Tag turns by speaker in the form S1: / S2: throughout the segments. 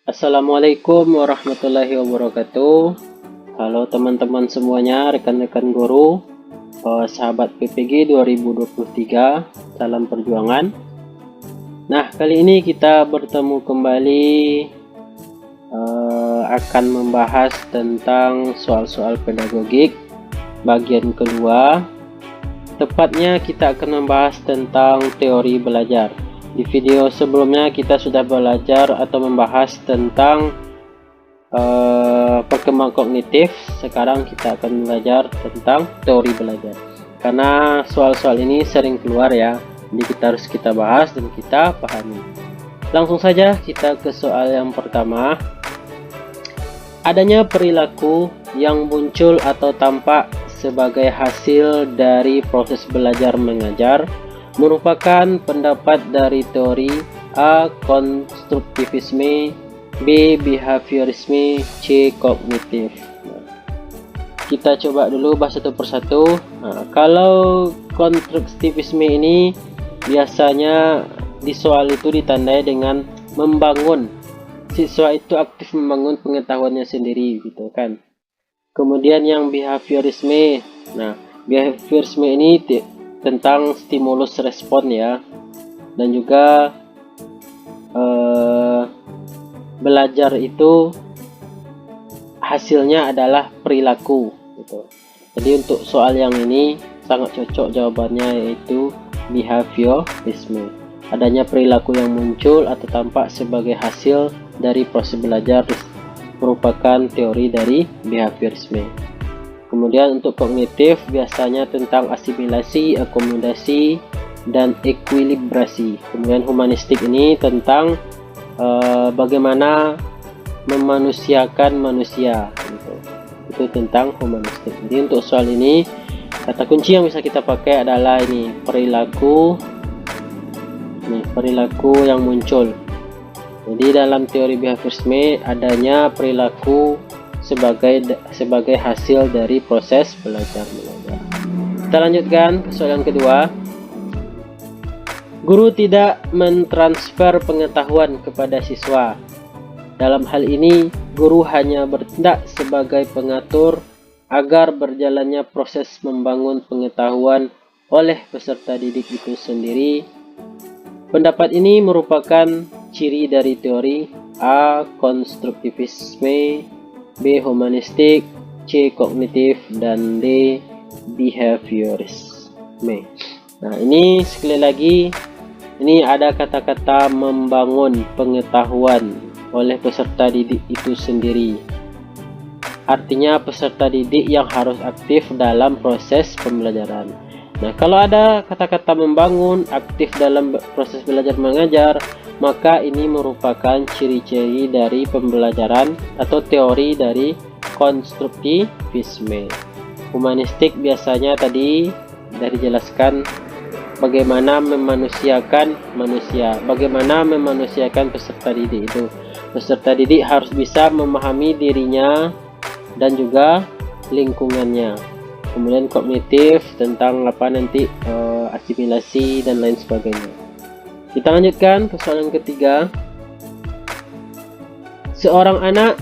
S1: Assalamualaikum warahmatullahi wabarakatuh. Halo teman-teman semuanya, rekan-rekan guru, sahabat PPG 2023, salam perjuangan. Nah, kali ini kita bertemu kembali akan membahas tentang soal-soal pedagogik bagian kedua. Tepatnya kita akan membahas tentang teori belajar. Di video sebelumnya kita sudah belajar atau membahas tentang perkembangan kognitif. Sekarang kita akan belajar tentang teori belajar. Karena soal-soal ini sering keluar ya, jadi kita bahas dan kita pahami. Langsung saja kita ke soal yang pertama. Adanya perilaku yang muncul atau tampak sebagai hasil dari proses belajar mengajar merupakan pendapat dari teori A. Konstruktivisme, B. Behaviorisme, C. Kognitif. Kita coba dulu bahas satu persatu. Kalau konstruktivisme ini biasanya di soal itu ditandai dengan membangun. Siswa itu aktif membangun pengetahuannya sendiri gitu kan. Kemudian yang behaviorisme. Nah, behaviorisme ini tentang stimulus respon ya. Dan juga belajar itu hasilnya adalah perilaku gitu. Jadi untuk soal yang ini sangat cocok jawabannya, yaitu behaviorisme. Adanya perilaku yang muncul atau tampak sebagai hasil dari proses belajar merupakan teori dari behaviorisme. Kemudian untuk kognitif biasanya tentang asimilasi, akomodasi, dan ekuilibrasi. Kemudian humanistik ini tentang bagaimana memanusiakan manusia gitu. Itu tentang humanistik. Jadi untuk soal ini kata kunci yang bisa kita pakai adalah ini, perilaku yang muncul. Jadi dalam teori behaviorisme adanya perilaku sebagai hasil dari proses belajar mengajar. Kita lanjutkan ke soal yang kedua. Guru tidak mentransfer pengetahuan kepada siswa. Dalam hal ini, guru hanya bertindak sebagai pengatur agar berjalannya proses membangun pengetahuan oleh peserta didik itu sendiri. Pendapat ini merupakan ciri dari teori A. Konstruktivisme, B. Humanistik, C. Kognitif, dan D. Behaviorisme. Nah, ini sekali lagi, ini ada kata-kata membangun pengetahuan oleh peserta didik itu sendiri. Artinya peserta didik yang harus aktif dalam proses pembelajaran. Nah, kalau ada kata-kata membangun, aktif dalam proses belajar mengajar, maka ini merupakan ciri-ciri dari pembelajaran atau teori dari konstruktivisme. Humanistik biasanya tadi dari jelaskan bagaimana memanusiakan manusia, bagaimana memanusiakan peserta didik itu. Peserta didik harus bisa memahami dirinya dan juga lingkungannya. Kemudian kognitif tentang asimilasi dan lain sebagainya. Kita lanjutkan ke soal yang ketiga. Seorang anak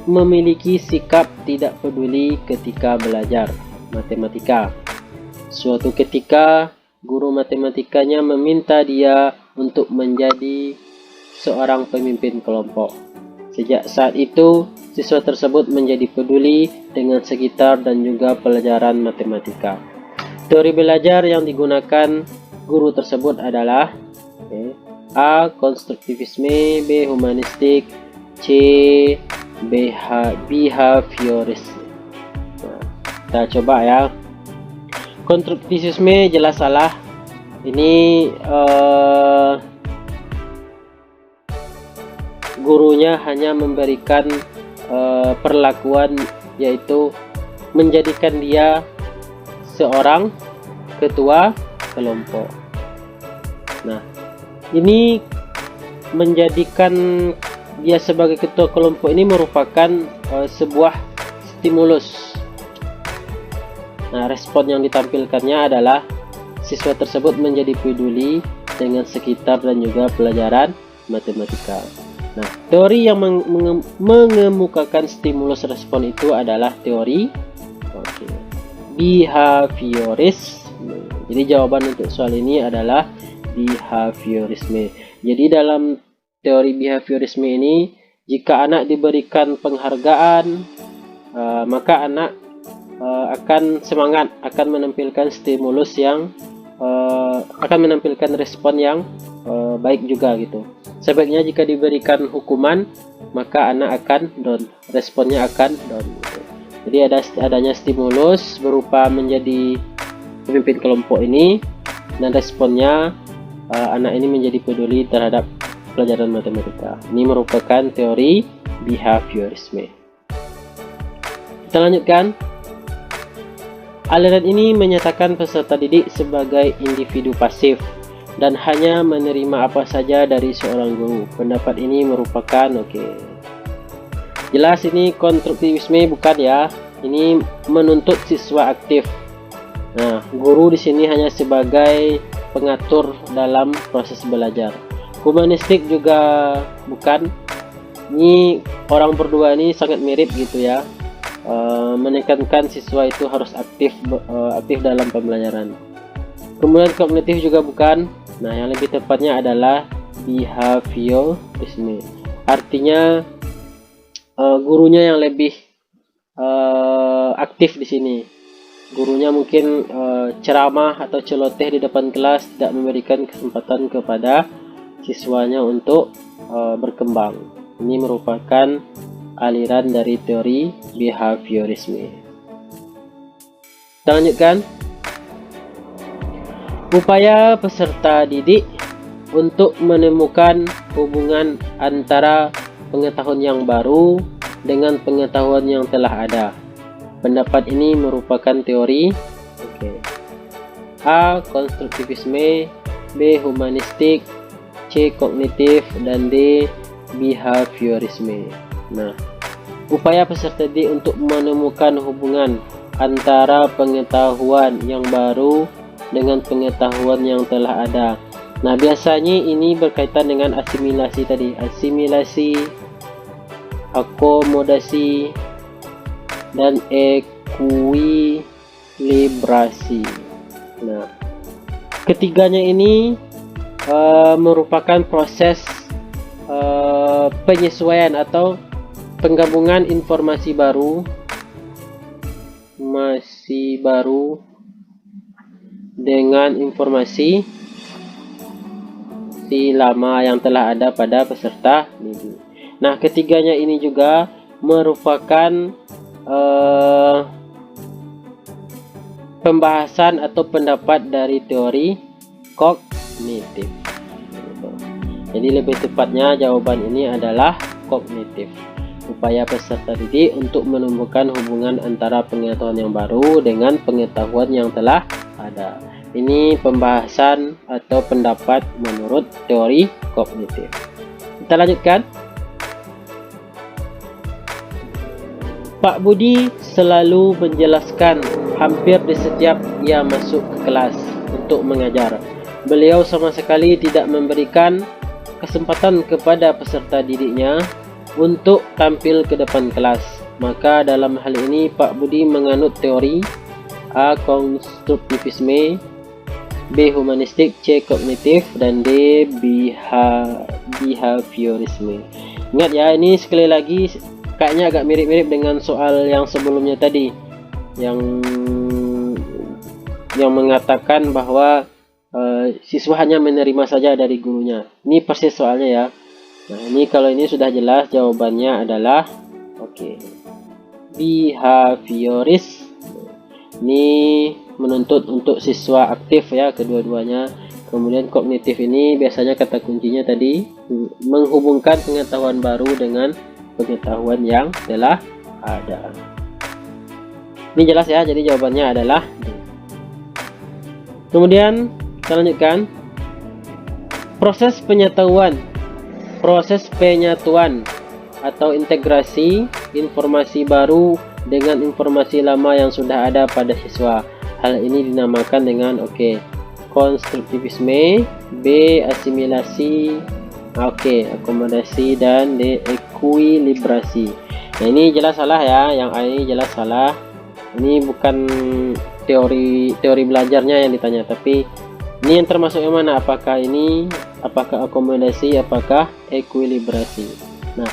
S1: memiliki sikap tidak peduli ketika belajar matematika. Suatu ketika guru matematikanya meminta dia untuk menjadi seorang pemimpin kelompok. Sejak saat itu, siswa tersebut menjadi peduli dengan sekitar dan juga pelajaran matematika. Teori belajar yang digunakan guru tersebut adalah A. Konstruktivisme, B. Humanistik, C. Behaviorisme. Nah, kita coba ya. Konstruktivisme jelas salah. Ini gurunya hanya memberikan perlakuan, yaitu menjadikan dia seorang ketua kelompok. Nah, ini menjadikan dia sebagai ketua kelompok ini merupakan sebuah stimulus. Nah, respon yang ditampilkannya adalah siswa tersebut menjadi peduli dengan sekitar dan juga pelajaran matematika. Nah, teori yang mengemukakan stimulus respon itu adalah teori behaviorisme. Jadi jawaban untuk soal ini adalah behaviorisme. Jadi dalam teori behaviorisme ini, jika anak diberikan penghargaan, maka anak akan semangat, akan menampilkan stimulus yang akan menampilkan respon yang baik juga gitu. Sebaliknya jika diberikan hukuman, maka anak akan down, responnya akan down gitu. Jadi adanya stimulus berupa menjadi pemimpin kelompok ini, dan responnya anak ini menjadi peduli terhadap pelajaran matematika. Ini merupakan teori behaviorisme. Kita lanjutkan. Aliran ini menyatakan peserta didik sebagai individu pasif dan hanya menerima apa saja dari seorang guru. Pendapat ini merupakan jelas ini konstruktivisme bukan ya. Ini menuntut siswa aktif. Nah, guru di sini hanya sebagai pengatur dalam proses belajar. Humanistik juga bukan. Ini orang berdua ini sangat mirip gitu ya. Menekankan siswa itu harus aktif dalam pembelajaran. Kemudian kognitif juga bukan. Nah, yang lebih tepatnya adalah behaviorisme. Artinya gurunya yang lebih aktif di sini. Gurunya mungkin ceramah atau celoteh di depan kelas, tidak memberikan kesempatan kepada siswanya untuk berkembang. Ini merupakan aliran dari teori behaviorisme. Kita lanjutkan. Upaya peserta didik untuk menemukan hubungan antara pengetahuan yang baru dengan pengetahuan yang telah ada. Pendapat ini merupakan teori A. Konstruktivisme, B. Humanistik, C. Kognitif, dan D. Behaviorisme. Nah, upaya peserta didik untuk menemukan hubungan antara pengetahuan yang baru dengan pengetahuan yang telah ada. Nah, biasanya ini berkaitan dengan asimilasi tadi. Asimilasi, akomodasi, dan ekuilibrasi. Nah, ketiganya ini merupakan proses penyesuaian atau penggabungan informasi baru dengan informasi lama yang telah ada pada peserta didik. Nah, ketiganya ini juga merupakan pembahasan atau pendapat dari teori kognitif. Jadi lebih tepatnya jawaban ini adalah kognitif. Upaya peserta didik untuk menumbuhkan hubungan antara pengetahuan yang baru dengan pengetahuan yang telah ada. Ini pembahasan atau pendapat menurut teori kognitif. Kita lanjutkan. Pak Budi selalu menjelaskan hampir di setiap ia masuk ke kelas untuk mengajar. Beliau sama sekali tidak memberikan kesempatan kepada peserta didiknya untuk tampil ke depan kelas. Maka dalam hal ini Pak Budi menganut teori A. Konstruktivisme, B. Humanistik, C. Kognitif, dan D. Behaviorisme. Ingat ya, ini sekali lagi kayaknya agak mirip-mirip dengan soal yang sebelumnya tadi, yang mengatakan bahwa siswa hanya menerima saja dari gurunya. Ini persis soalnya ya. Nah, ini kalau ini sudah jelas jawabannya adalah behavioris. Ini menuntut untuk siswa aktif ya, kedua-duanya. Kemudian kognitif ini biasanya kata kuncinya tadi menghubungkan pengetahuan baru dengan pengetahuan yang telah ada. Ini jelas ya, jadi jawabannya adalah D. Kemudian kita lanjutkan. Proses penyatuan atau integrasi informasi baru dengan informasi lama yang sudah ada pada siswa. Hal ini dinamakan dengan konstruktivisme, B. Asimilasi, Oke, akomodasi dan ekuilibrasi. Nah, ini jelas salah ya, yang A ini jelas salah. Ini bukan teori belajarnya yang ditanya, tapi ini yang termasuk yang mana? Apakah ini, apakah akomodasi, apakah ekuilibrasi? Nah,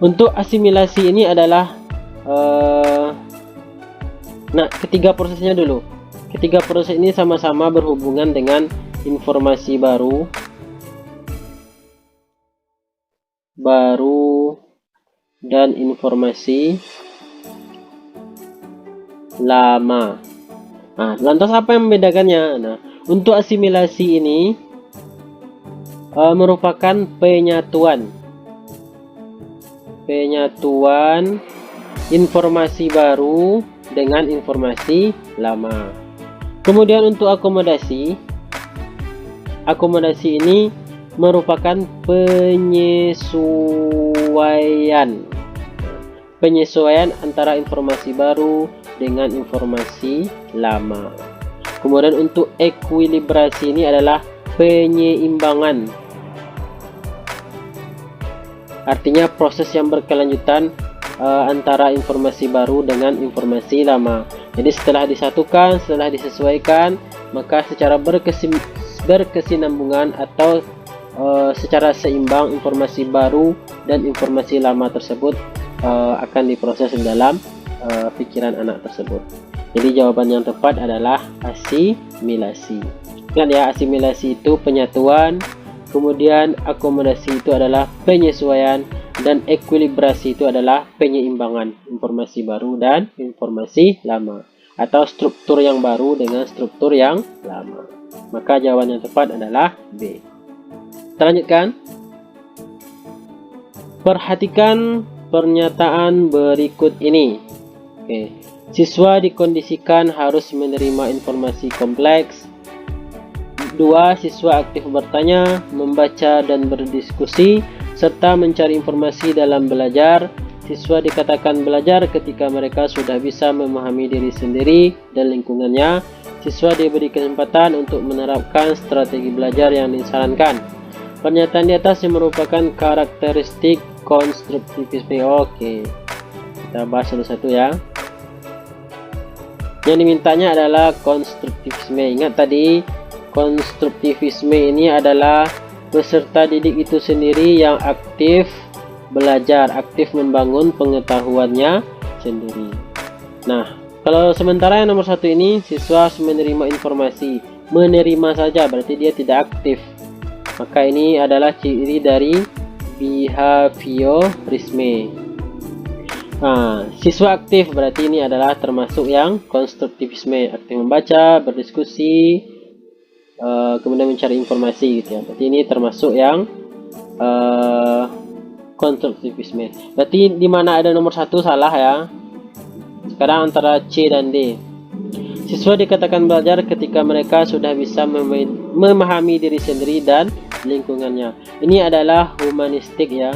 S1: untuk asimilasi ini adalah nah, ketiga prosesnya dulu. Ketiga proses ini sama-sama berhubungan dengan informasi baru dan informasi lama. Nah, lantas apa yang membedakannya? Nah, untuk asimilasi ini merupakan penyatuan informasi baru dengan informasi lama. Kemudian untuk akomodasi ini merupakan penyesuaian antara informasi baru dengan informasi lama. Kemudian untuk ekuilibrasi ini adalah penyeimbangan, artinya proses yang berkelanjutan antara informasi baru dengan informasi lama. Jadi setelah disatukan, setelah disesuaikan, maka secara berkesinambungan atau secara seimbang informasi baru dan informasi lama tersebut akan diproses dalam pikiran anak tersebut. Jadi jawaban yang tepat adalah asimilasi. Ingat ya, asimilasi itu penyatuan, kemudian akomodasi itu adalah penyesuaian, dan ekuilibrasi itu adalah penyeimbangan informasi baru dan informasi lama, atau struktur yang baru dengan struktur yang lama. Maka jawaban yang tepat adalah B. Kita lanjutkan. Perhatikan pernyataan berikut ini. Oke. Siswa dikondisikan harus menerima informasi kompleks. 2. Siswa aktif bertanya, membaca dan berdiskusi serta mencari informasi dalam belajar. Siswa dikatakan belajar ketika mereka sudah bisa memahami diri sendiri dan lingkungannya. Siswa diberi kesempatan untuk menerapkan strategi belajar yang disarankan. Pernyataan di atas yang merupakan karakteristik konstruktivisme. Oke, kita bahas satu-satu ya. Yang dimintanya adalah konstruktivisme. Ingat tadi, konstruktivisme ini adalah peserta didik itu sendiri yang aktif belajar, aktif membangun pengetahuannya sendiri. Nah, kalau sementara yang nomor 1 ini, siswa harus menerima informasi. Menerima saja berarti dia tidak aktif. Maka ini adalah ciri dari behaviorisme. Nah, siswa aktif berarti ini adalah termasuk yang konstruktivisme, aktif membaca, berdiskusi, kemudian mencari informasi gitu ya. Berarti ini termasuk yang konstruktivisme. Berarti di mana ada nomor 1 salah ya. Sekarang antara C dan D. Siswa dikatakan belajar ketika mereka sudah bisa memahami diri sendiri dan lingkungannya. Ini adalah humanistik ya.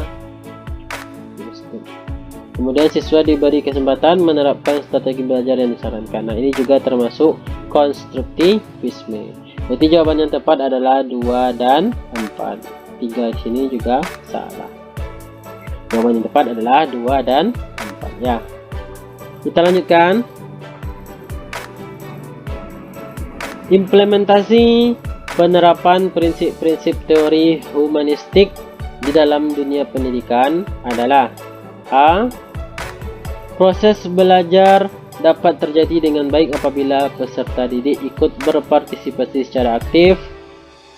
S1: Kemudian siswa diberi kesempatan menerapkan strategi belajar yang disarankan. Nah, ini juga termasuk konstruktivisme. Berarti jawaban yang tepat adalah 2 dan 4. 3 di sini juga salah. Jawaban yang tepat adalah 2 dan 4 ya. Kita lanjutkan. Implementasi penerapan prinsip-prinsip teori humanistik di dalam dunia pendidikan adalah: A. Proses belajar dapat terjadi dengan baik apabila peserta didik ikut berpartisipasi secara aktif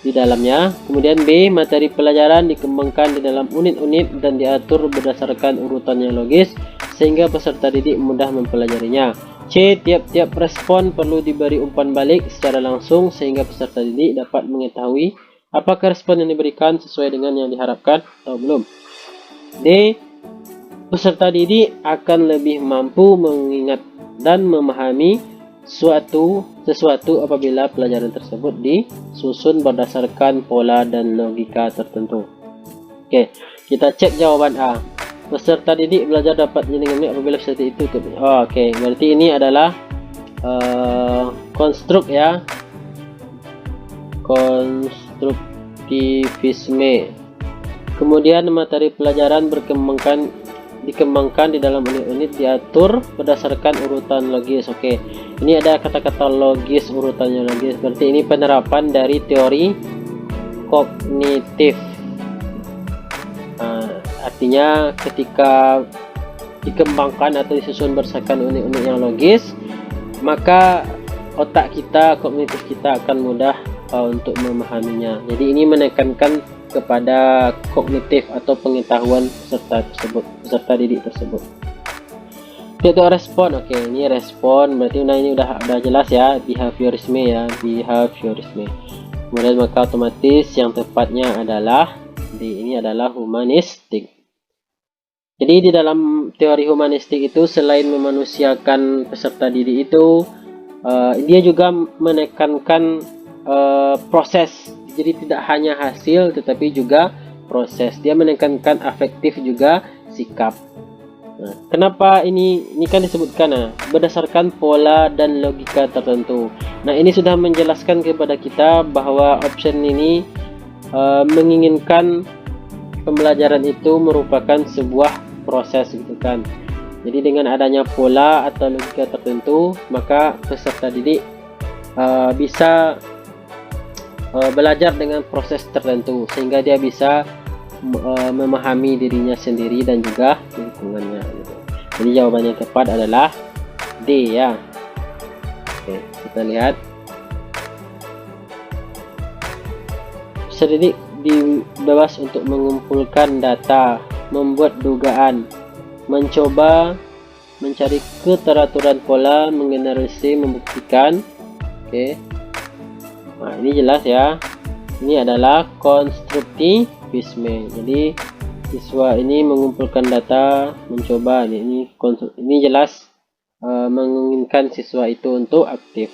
S1: di dalamnya. Kemudian B. Materi pelajaran dikembangkan di dalam unit-unit dan diatur berdasarkan urutan yang logis sehingga peserta didik mudah mempelajarinya. C. Tiap-tiap respon perlu diberi umpan balik secara langsung sehingga peserta didik dapat mengetahui apakah respon yang diberikan sesuai dengan yang diharapkan atau belum. D. Peserta didik akan lebih mampu mengingat dan memahami sesuatu apabila pelajaran tersebut disusun berdasarkan pola dan logika tertentu. Oke, kita cek jawaban A. Peserta didik belajar dapat dengan baik apabila peserta itu oke, berarti ini adalah konstruk ya. Konstruktivisme. Kemudian materi pelajaran dikembangkan di dalam unit-unit, diatur berdasarkan urutan logis. Oke, ini ada kata-kata logis, urutannya logis, berarti ini penerapan dari teori kognitif. Artinya ketika dikembangkan atau disusun berdasarkan unit-unit yang logis, maka otak kita, kognitif kita akan mudah untuk memahaminya. Jadi ini menekankan kepada kognitif atau pengetahuan peserta didik tersebut. Itu respon. Oke, ini respon berarti ini udah jelas ya, behaviorisme ya, behaviorisme. Kemudian maka otomatis yang tepatnya adalah ini adalah humanistik. Jadi di dalam teori humanistik itu selain memanusiakan peserta didik itu, dia juga menekankan proses. Jadi tidak hanya hasil tetapi juga proses. Dia menekankan afektif juga sikap. Nah, kenapa ini kan disebutkan berdasarkan pola dan logika tertentu. Nah, ini sudah menjelaskan kepada kita bahwa option ini menginginkan pembelajaran itu merupakan sebuah proses gitu kan. Jadi dengan adanya pola atau logika tertentu, maka peserta didik bisa belajar dengan proses tertentu sehingga dia bisa memahami dirinya sendiri dan juga lingkungannya gitu. Jadi jawaban yang tepat adalah D ya. Oke, kita lihat. Peserta didik bebas untuk mengumpulkan data, membuat dugaan, mencoba mencari keteraturan pola, mengeneralisir, membuktikan. Oke. Nah, ini jelas ya. Ini adalah konstruktivisme. Jadi siswa ini mengumpulkan data, mencoba. Ini jelas menginginkan siswa itu untuk aktif.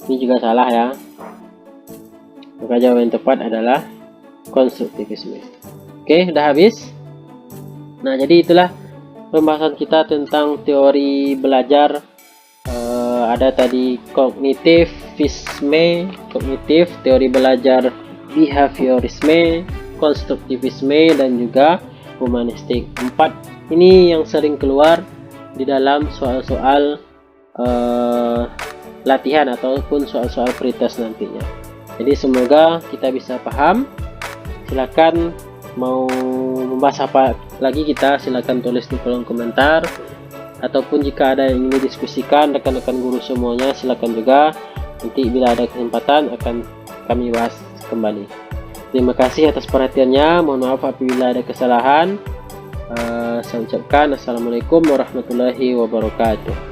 S1: Ini juga salah ya. Maka jawaban yang tepat adalah konstruktivisme. Oke, udah habis. Nah, jadi itulah pembahasan kita tentang teori belajar. Ada tadi kognitivisme, kognitif, teori belajar behaviorisme, konstruktivisme, dan juga humanistik. 4 ini yang sering keluar di dalam soal-soal latihan ataupun soal-soal pretest nantinya. Jadi semoga kita bisa paham. Silakan mau membahas apa lagi, kita silakan tulis di kolom komentar. Ataupun jika ada yang ingin didiskusikan rekan-rekan guru semuanya, silakan juga. Nanti bila ada kesempatan akan kami bahas kembali. Terima kasih atas perhatiannya. Mohon maaf apabila ada kesalahan. Saya ucapkan assalamualaikum warahmatullahi wabarakatuh.